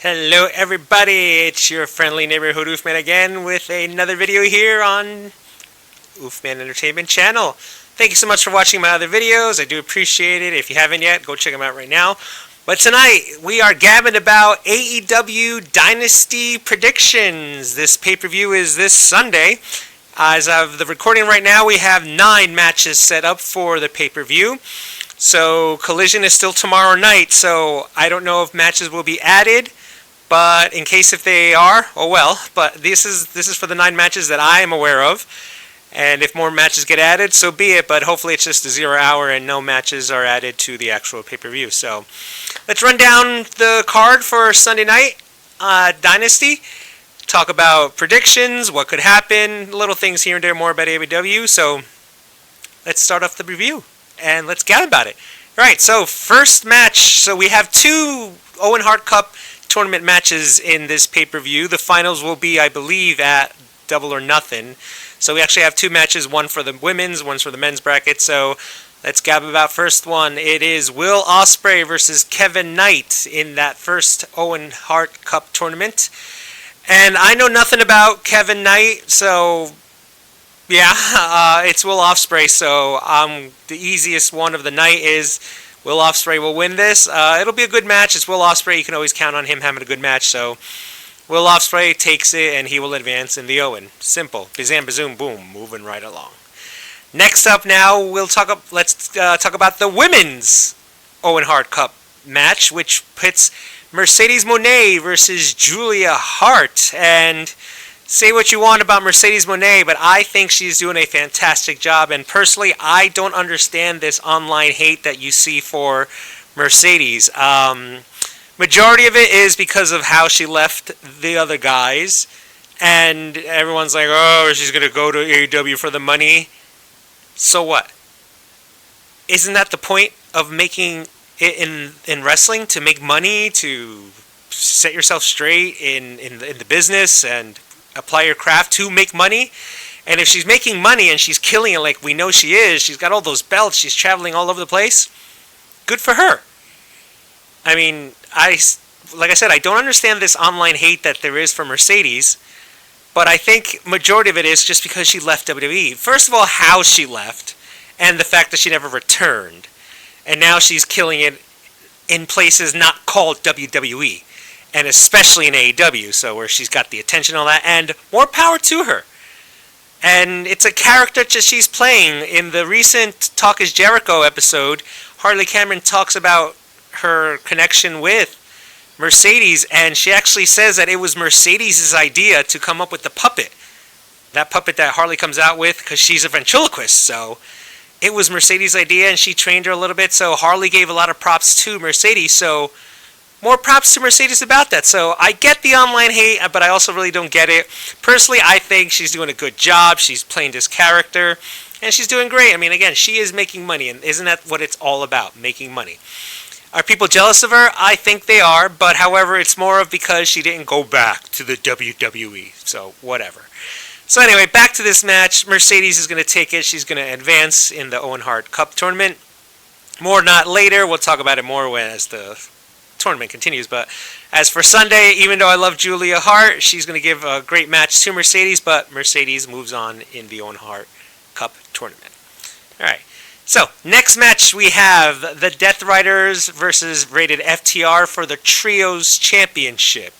Hello everybody, it's your friendly neighborhood Oofman again with another video here on Oofman Entertainment Channel. Thank you so much for watching my other videos, I do appreciate it. If you haven't yet, go check them out right now. But tonight, we are gabbing about AEW Dynasty predictions. This pay-per-view is this Sunday. As of the recording right now, we have 9 matches set up for the pay-per-view. So Collision is still tomorrow night, so I don't know if matches will be added. But in case if they are, oh well. But this is for the 9 matches that I am aware of. And if more matches get added, so be it. But hopefully it's just a 0 hour and no matches are added to the actual pay-per-view. So let's run down the card for Sunday night Dynasty. Talk about predictions, what could happen, little things here and there more about AEW. So let's start off the review and let's get about it. All right, so first match. So we have 2 Owen Hart Cup tournament matches in this pay-per-view. The finals will be, I believe, at Double or Nothing. So we actually have 2 matches, one for the women's, one for the men's bracket. So let's gab about first one. It is Will Ospreay versus Kevin Knight in that first Owen Hart Cup tournament. And I know nothing about Kevin Knight, so yeah, it's Will Ospreay. So the easiest one of the night is Will Ospreay will win this. It'll be a good match. It's Will Ospreay. You can always count on him having a good match. So Will Ospreay takes it, and he will advance in the Owen. Simple. Bazam, bazoom, boom. Moving right along. Next up now, let's talk about the women's Owen Hart Cup match, which pits Mercedes Moné versus Julia Hart. And say what you want about Mercedes Moné, but I think she's doing a fantastic job. And personally, I don't understand this online hate that you see for Mercedes. Majority of it is because of how she left the other guys. And everyone's like, oh, she's going to go to AEW for the money. So what? Isn't that the point of making it in wrestling? To make money, to set yourself straight in the business and apply your craft to make money. And if she's making money and she's killing it like we know she is, she's got all those belts, she's traveling all over the place, good for her. I mean, like I said, I don't understand this online hate that there is for Mercedes, but I think majority of it is just because she left WWE. First of all, how she left, and the fact that she never returned. And now she's killing it in places not called WWE. And especially in AEW, so where she's got the attention and all that, and more power to her. And it's a character that she's playing. In the recent Talk is Jericho episode, Harley Cameron talks about her connection with Mercedes, and she actually says that it was Mercedes' idea to come up with the puppet. That puppet that Harley comes out with, because she's a ventriloquist, so it was Mercedes' idea, and she trained her a little bit, so Harley gave a lot of props to Mercedes, so more props to Mercedes about that. So I get the online hate, but I also really don't get it. Personally, I think she's doing a good job. She's playing this character, and she's doing great. I mean, again, she is making money, and isn't that what it's all about, making money? Are people jealous of her? I think they are, but however, it's more of because she didn't go back to the WWE, so whatever. So anyway, back to this match. Mercedes is going to take it. She's going to advance in the Owen Hart Cup tournament. More not later. We'll talk about it more as the tournament continues. But as for Sunday, even though I love Julia Hart, she's going to give a great match to Mercedes, but Mercedes moves on in the Owen Hart Cup tournament. All right. So, next match we have the Death Riders versus Rated FTR for the Trios Championship.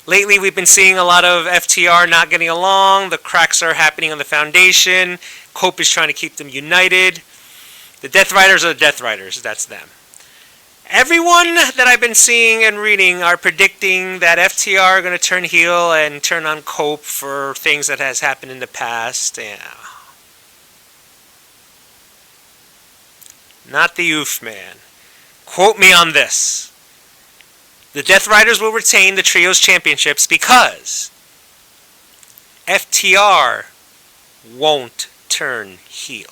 Lately, we've been seeing a lot of FTR not getting along. The cracks are happening on the foundation. Cope is trying to keep them united. The Death Riders are the Death Riders. That's them. Everyone that I've been seeing and reading are predicting that FTR are going to turn heel and turn on Cope for things that has happened in the past. Yeah. Not the Oof Man. Quote me on this. The Death Riders will retain the Trios Championships because FTR won't turn heel.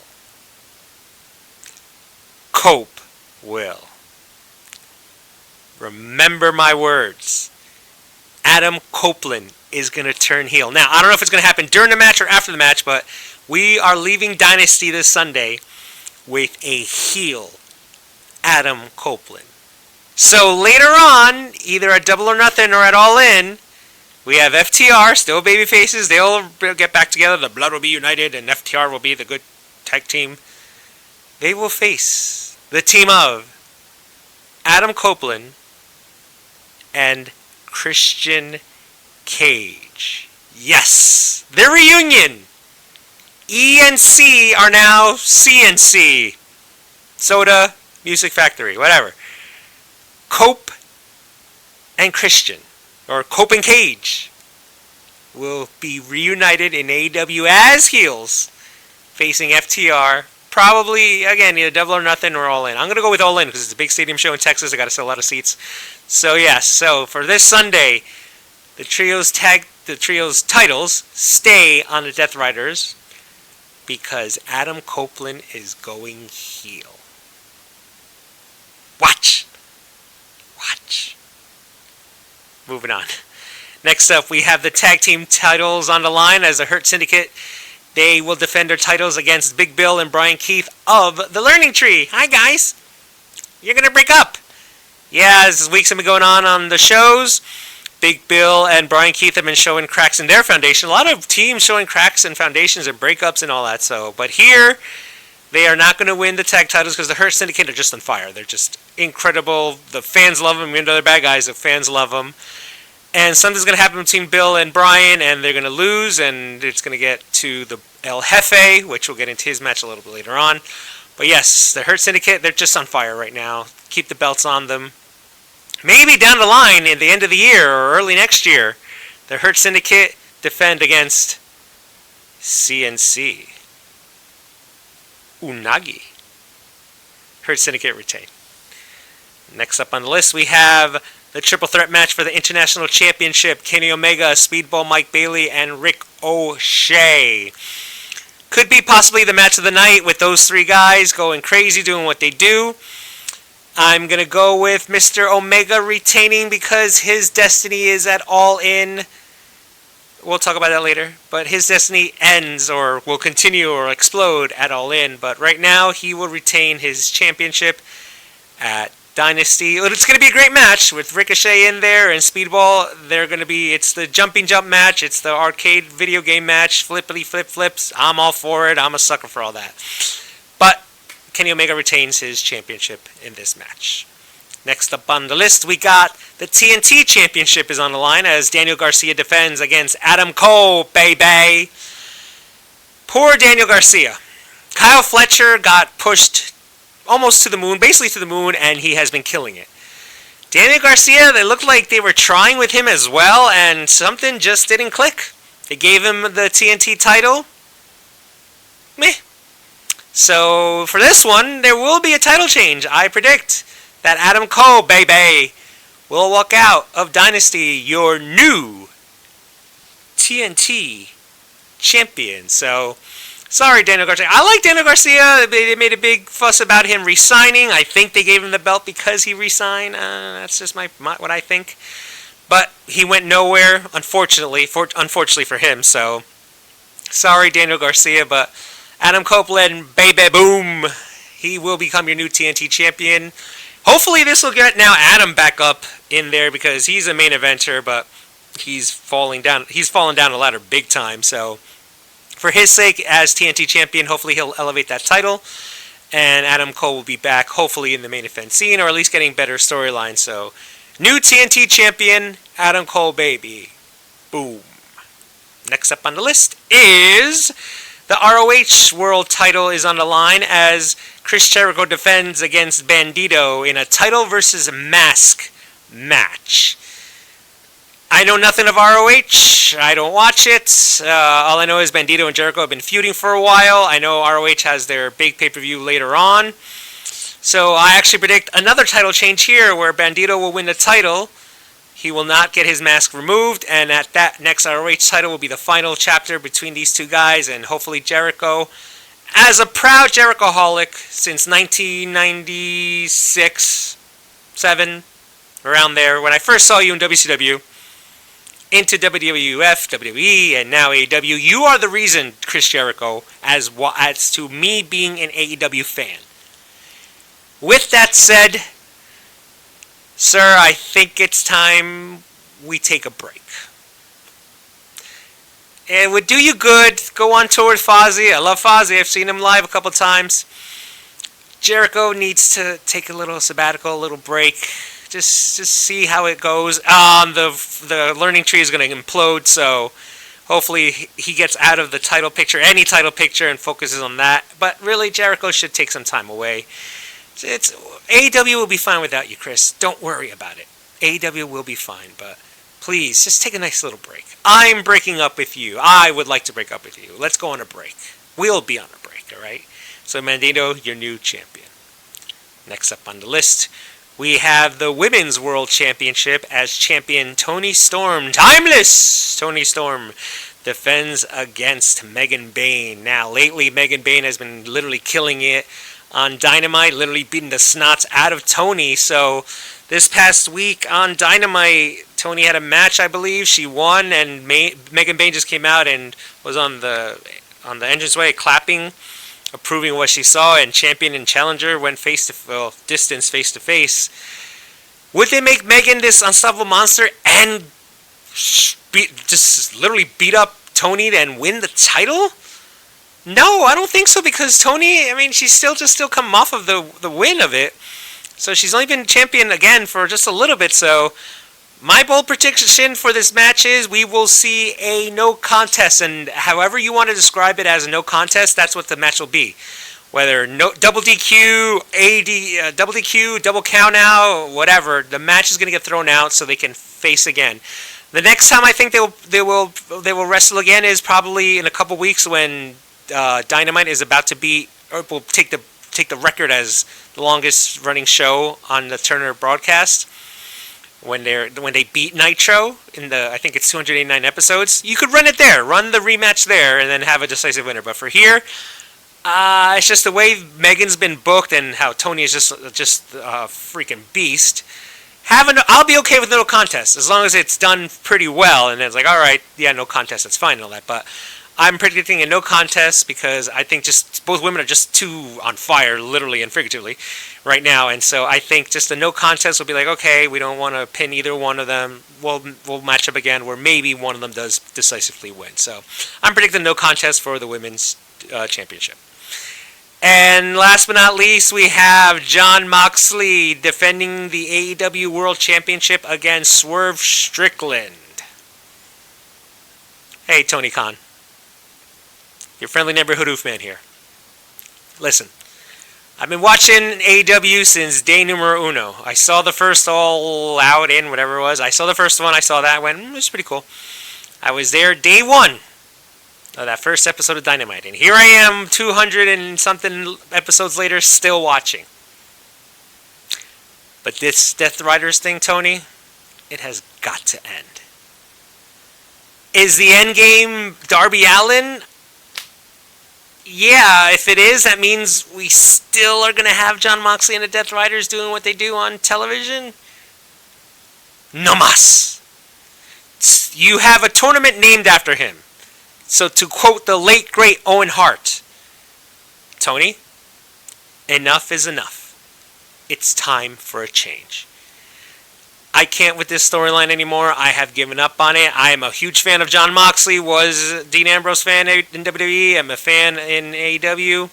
Cope will. Remember my words. Adam Copeland is going to turn heel. Now, I don't know if it's going to happen during the match or after the match, but we are leaving Dynasty this Sunday with a heel Adam Copeland. So later on, either at Double or Nothing or at All In, we have FTR, still baby faces. They'll get back together. The Blood will be united, and FTR will be the good tag team. They will face the team of Adam Copeland and Christian Cage. Yes, their reunion. ENC are now CNC. Soda, Music Factory, whatever. Cope and Christian, or Cope and Cage, will be reunited in AEW as heels, facing FTR. Probably, again, either Double or Nothing or All In. I'm going to go with All In because it's a big stadium show in Texas. I got to sell a lot of seats. So, yes. So, for this Sunday, the trio's titles stay on the Death Riders because Adam Copeland is going heel. Watch. Moving on. Next up, we have the tag team titles on the line as the Hurt Syndicate. They will defend their titles against Big Bill and Brian Keith of the Learning Tree. Hi, guys. You're going to break up. Yeah, as weeks have been going on the shows, Big Bill and Brian Keith have been showing cracks in their foundation. A lot of teams showing cracks in foundations and breakups and all that. But here, they are not going to win the tag titles because the Hurt Syndicate are just on fire. They're just incredible. The fans love them. Even though they're bad guys, the fans love them. And something's going to happen between Bill and Brian, and they're going to lose, and it's going to get to the El Jefe, which we'll get into his match a little bit later on. But yes, the Hurt Syndicate, they're just on fire right now. Keep the belts on them. Maybe down the line, at the end of the year or early next year, the Hurt Syndicate defend against CNC. Unagi. Hurt Syndicate retain. Next up on the list, we have the triple threat match for the International Championship. Kenny Omega, Speedball Mike Bailey, and Rick O'Shea. Could be possibly the match of the night with those three guys going crazy, doing what they do. I'm going to go with Mr. Omega retaining because his destiny is at All In. We'll talk about that later. But his destiny ends or will continue or explode at All In. But right now, he will retain his championship at Dynasty. It's going to be a great match with Ricochet in there and Speedball. It's the jumping jump match. It's the arcade video game match. Flippity flip flips. I'm all for it. I'm a sucker for all that. But Kenny Omega retains his championship in this match. Next up on the list, we got the TNT Championship is on the line as Daniel Garcia defends against Adam Cole, baby. Poor Daniel Garcia. Kyle Fletcher got pushed almost to the moon, basically to the moon, and he has been killing it. Daniel Garcia, they looked like they were trying with him as well, and something just didn't click. They gave him the TNT title. Meh. So, for this one, there will be a title change. I predict that Adam Cole, baby, will walk out of Dynasty, your new TNT champion. So, sorry, Daniel Garcia. I like Daniel Garcia. They made a big fuss about him re-signing. I think they gave him the belt because he re-signed. That's just what I think. But he went nowhere, unfortunately for him. So, sorry, Daniel Garcia, but Adam Copeland, baby boom, he will become your new TNT champion. Hopefully this will get now Adam back up in there because he's a main eventer, but he's fallen down the ladder big time. So for his sake as TNT champion, hopefully he'll elevate that title, and Adam Cole will be back hopefully in the main event scene or at least getting better storyline. So new TNT champion, Adam Cole, baby. Boom. Next up on the list is the ROH World title is on the line as Chris Jericho defends against Bandito in a title versus mask match. I know nothing of ROH. I don't watch it. All I know is Bandito and Jericho have been feuding for a while. I know ROH has their big pay-per-view later on. So I actually predict another title change here where Bandito will win the title. He will not get his mask removed, and at that next ROH title will be the final chapter between these two guys, and hopefully Jericho, as a proud Jericho-holic since 1996, 7, around there, when I first saw you in WCW, into WWF, WWE, and now AEW, you are the reason, Chris Jericho, as to me being an AEW fan. With that said, Sir, I think it's time we take a break. It would do you good. Go on tour with Fozzy. I love Fozzy. I've seen him live a couple times. Jericho needs to take a little sabbatical, a little break. Just see how it goes. The learning tree is going to implode, so hopefully he gets out of the title picture, any title picture, and focuses on that. But really, Jericho should take some time away. AEW will be fine without you, Chris. Don't worry about it. AEW will be fine, but please, just take a nice little break. I'm breaking up with you. I would like to break up with you. Let's go on a break. We'll be on a break, all right? So, Mandino, your new champion. Next up on the list, we have the Women's World Championship as champion Toni Storm. Timeless Toni Storm defends against Megan Bayne. Now, lately, Megan Bayne has been literally killing it on Dynamite, literally beating the snots out of Toni. So, this past week on Dynamite, Toni had a match, I believe. She won, and Megan Bayne just came out and was on the entranceway clapping, approving what she saw, and champion and challenger went distance face to face. Would they make Megan this unstoppable monster and just literally beat up Toni and win the title? No, I don't think so, because Toni, I mean, she's still come off of the win of it. So she's only been champion again for just a little bit. So my bold prediction for this match is we will see a no contest, and however you want to describe it as a no contest, that's what the match will be. Whether no double DQ, double DQ, double count out, whatever, the match is going to get thrown out so they can face again. The next time I think they will wrestle again is probably in a couple weeks when Dynamite is about to be, or will take the record as the longest running show on the Turner broadcast. When they beat Nitro in I think it's 289 episodes, you could run it there, run the rematch there, and then have a decisive winner. But for here, it's just the way Megan's been booked and how Toni is just a freaking beast. I'll be okay with no contest as long as it's done pretty well, and it's like, all right, yeah, no contest, that's fine and all that. But I'm predicting a no contest because I think just both women are just too on fire, literally and figuratively, right now. And so I think just a no contest will be like, okay, we don't want to pin either one of them. We'll match up again where maybe one of them does decisively win. So I'm predicting no contest for the women's championship. And last but not least, we have Jon Moxley defending the AEW World Championship against Swerve Strickland. Hey, Tony Khan. Your friendly neighborhood Oofman here. Listen, I've been watching AEW since day numero uno. I saw the first All Out in, whatever it was. I saw the first one, I saw that, went, it was pretty cool. I was there day one of that first episode of Dynamite. And here I am, 200 and something episodes later, still watching. But this Death Riders thing, Tony, it has got to end. Is the end game Darby Allin? Yeah, if it is, that means we still are going to have Jon Moxley and the Death Riders doing what they do on television? No mas. You have a tournament named after him. So to quote the late, great Owen Hart, Tony, enough is enough. It's time for a change. I can't with this storyline anymore. I have given up on it. I am a huge fan of Jon Moxley. Was a Dean Ambrose fan in WWE. I'm a fan in AEW.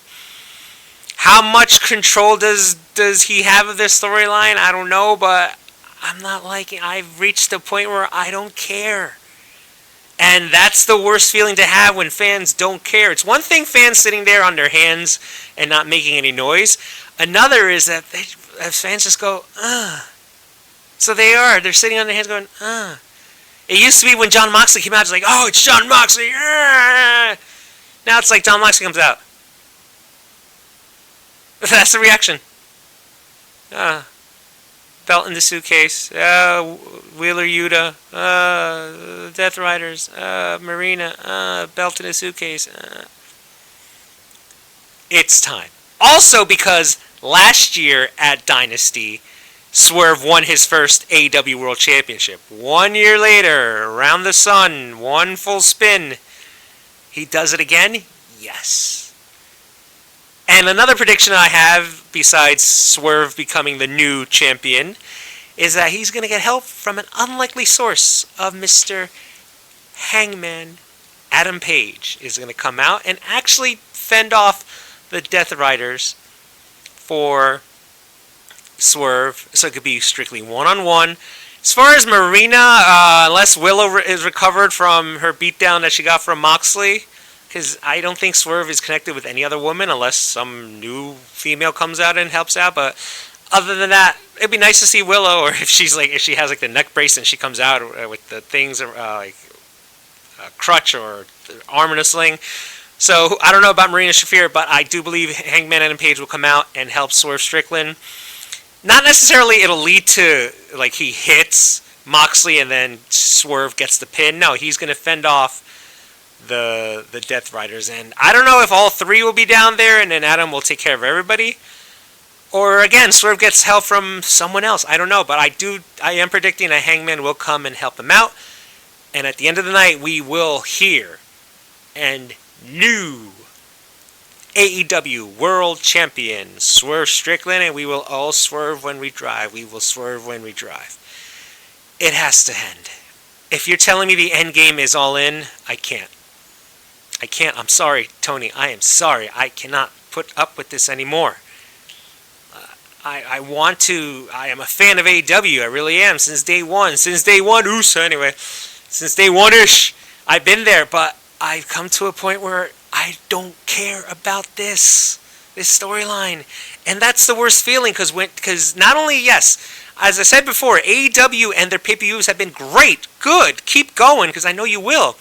How much control does he have of this storyline? I don't know, but I'm not liking. I've reached the point where I don't care. And that's the worst feeling to have when fans don't care. It's one thing fans sitting there on their hands and not making any noise. Another is that fans just go, ugh. So they're sitting on their hands going, ugh. It used to be when Jon Moxley came out, it's like, oh, it's Jon Moxley. Now it's like Jon Moxley comes out. That's the reaction. Belt in the suitcase. Wheeler Yuta. Death Riders. Marina. Belt in the suitcase. It's time. Also because last year at Dynasty, Swerve won his first AEW World Championship. 1 year later, around the sun, one full spin. He does it again? Yes. And another prediction I have, besides Swerve becoming the new champion, is that he's going to get help from an unlikely source of Mr. Hangman Adam Page is going to come out and actually fend off the Death Riders for Swerve, so it could be strictly one-on-one. As far as Marina, unless Willow is recovered from her beatdown that she got from Moxley, because I don't think Swerve is connected with any other woman unless some new female comes out and helps out. But other than that, it'd be nice to see Willow, or if she has like the neck brace and she comes out with the things like a crutch or arm in a sling. So I don't know about Marina Shafir, but I do believe Hangman Adam Page will come out and help Swerve Strickland. Not necessarily it'll lead to like he hits Moxley and then Swerve gets the pin. No, he's going to fend off the Death Riders, and I don't know if all three will be down there and then Adam will take care of everybody, or again Swerve gets help from someone else. I don't know, but I am predicting a Hangman will come and help him out, and at the end of the night we will hear and new AEW World Champion Swerve Strickland, and we will all swerve when we drive. We will swerve when we drive. It has to end. If you're telling me the end game is all in, I can't. I'm sorry, Tony. I am sorry. I cannot put up with this anymore. I want to. I am a fan of AEW. I really am. Since day one. Since day one-ish. I've been there, but I've come to a point where I don't care about this storyline. And that's the worst feeling, because not only, yes, as I said before, AEW and their pay-per-views have been great. Good. Keep going, because I know you will.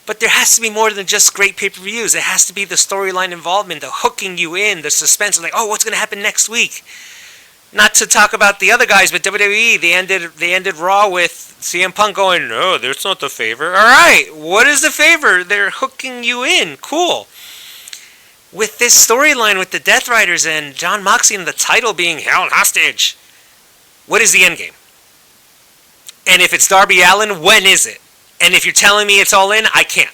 But there has to be more than just great pay-per-views. It has to be the storyline involvement, the hooking you in, the suspense, like, oh, what's going to happen next week? Not to talk about the other guys, but WWE, they ended Raw with CM Punk going, no, that's not the favor. All right, what is the favor? They're hooking you in. Cool. With this storyline with the Death Riders and Jon Moxley and the title being held hostage, what is the end game? And if it's Darby Allin, when is it? And if you're telling me it's all in, I can't.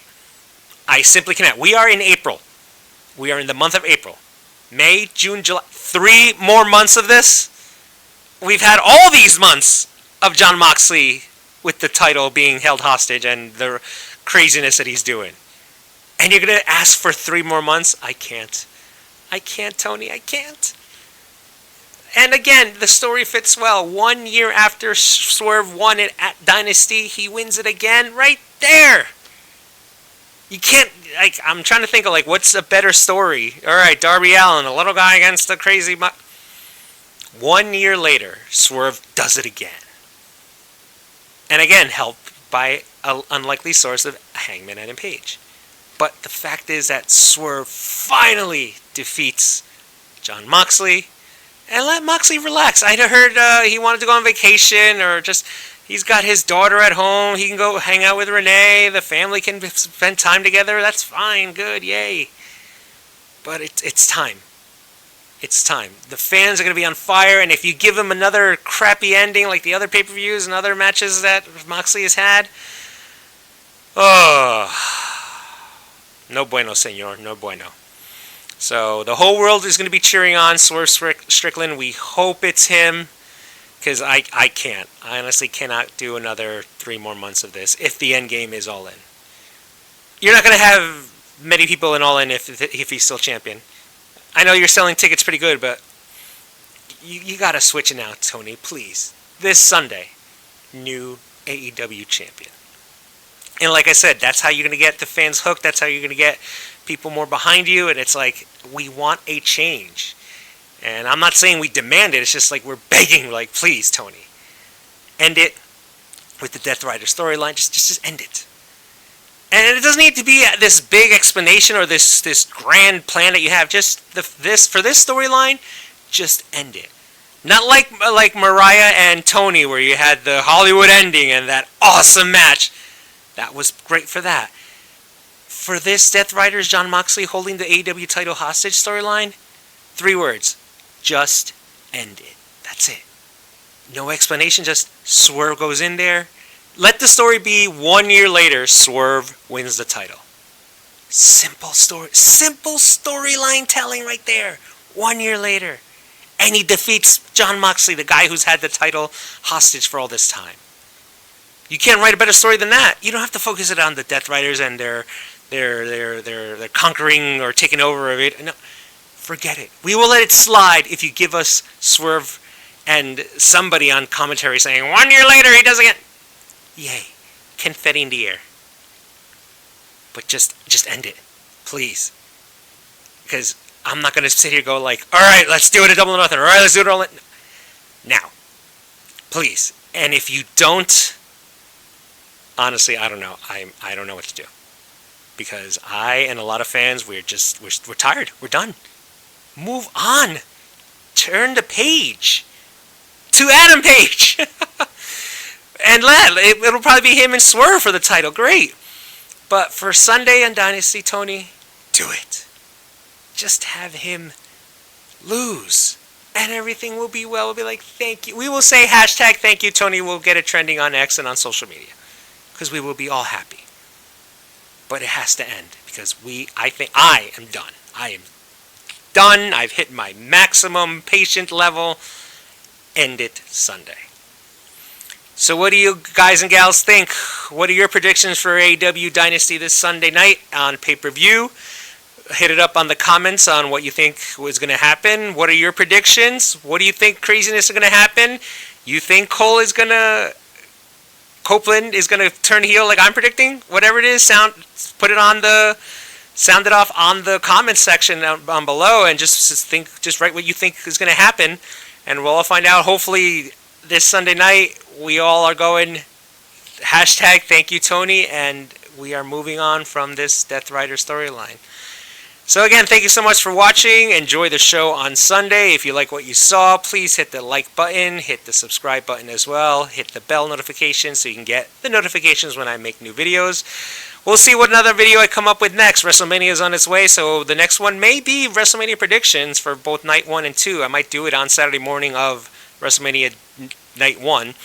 I simply cannot. We are in April. We are in the month of April. May, June, July. 3 more months of this? We've had all these months of Jon Moxley with the title being held hostage and the craziness that he's doing. And you're going to ask for 3 more months? I can't. I can't, Tony. I can't. And again, the story fits well. 1 year after Swerve won it at Dynasty, he wins it again right there. You can't, like, I'm trying to think of, like, what's a better story? All right, Darby Allin, a little guy against the crazy... 1 year later, Swerve does it again. And again, helped by an unlikely source of Hangman Adam Page. But the fact is that Swerve finally defeats Jon Moxley and let Moxley relax. I heard he wanted to go on vacation, or just he's got his daughter at home. He can go hang out with Renee. The family can spend time together. That's fine. Good. Yay. But it's time. It's time. The fans are going to be on fire, and if you give him another crappy ending like the other pay-per-views and other matches that Moxley has had, oh, no bueno, senor. No bueno. So the whole world is going to be cheering on Swerve Strickland. We hope it's him, because I can't. I honestly cannot do another 3 more months of this if the end game is all in. You're not going to have many people in all in if he's still champion. I know you're selling tickets pretty good, but you got to switch it now, Tony, please. This Sunday, new AEW champion. And like I said, that's how you're going to get the fans hooked. That's how you're going to get people more behind you. And it's like, we want a change. And I'm not saying we demand it. It's just like we're begging, like, please, Tony, end it with the Death Rider storyline. Just end it. And it doesn't need to be this big explanation or this grand plan that you have. Just for this storyline, just end it. Not like Mariah and Tony, where you had the Hollywood ending and that awesome match. That was great for that. For this Death Riders, Jon Moxley holding the AEW title hostage storyline, 3 words. Just end it. That's it. No explanation, just Swerve goes in there. Let the story be 1 year later, Swerve wins the title. Simple story. Simple storyline telling right there. 1 year later. And he defeats Jon Moxley, the guy who's had the title hostage for all this time. You can't write a better story than that. You don't have to focus it on the Death Riders and their conquering or taking over of it. No, forget it. We will let it slide if you give us Swerve and somebody on commentary saying, 1 year later he does again. Yay. Confetti in the air. But just end it. Please. Because I'm not going to sit here and go like, alright, let's do it at Double or Nothing. Alright, let's do it all. Now. Please. And if you don't, honestly, I don't know. I don't know what to do. Because I and a lot of fans, we're tired. We're done. Move on. Turn the page to Adam Page. And it'll probably be him and Swerve for the title. Great. But for Sunday on Dynasty, Tony, do it. Just have him lose. And everything will be well. We'll be like, thank you. We will say hashtag thank you, Tony. We'll get it trending on X and on social media. Because we will be all happy. But it has to end. Because I think I am done. I am done. I've hit my maximum patient level. End it Sunday. So what do you guys and gals think? What are your predictions for AEW Dynasty this Sunday night on pay-per-view? Hit it up on the comments on what you think was going to happen. What are your predictions? What do you think craziness is going to happen? You think Copeland is going to turn heel like I'm predicting? Whatever it is, sound it off on the comments section down below, and just write what you think is going to happen, and we'll all find out. Hopefully this Sunday night we all are going hashtag thank you, Tony, and we are moving on from this Death Rider storyline. So again, thank you so much for watching. Enjoy the show on Sunday. If you like what you saw, please hit the like button, hit the subscribe button as well, hit the bell notification so you can get the notifications when I make new videos. We'll see what another video I come up with next. WrestleMania is on its way, so the next one may be WrestleMania predictions for both Night 1 and 2. I might do it on Saturday morning of WrestleMania Night 1.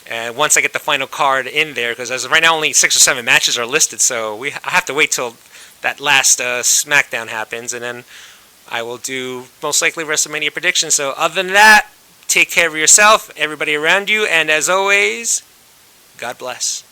And once I get the final card in there, because as of right now only 6 or 7 matches are listed, so I have to wait till that last SmackDown happens, and then I will do most likely WrestleMania predictions. So other than that, take care of yourself, everybody around you, and as always, God bless.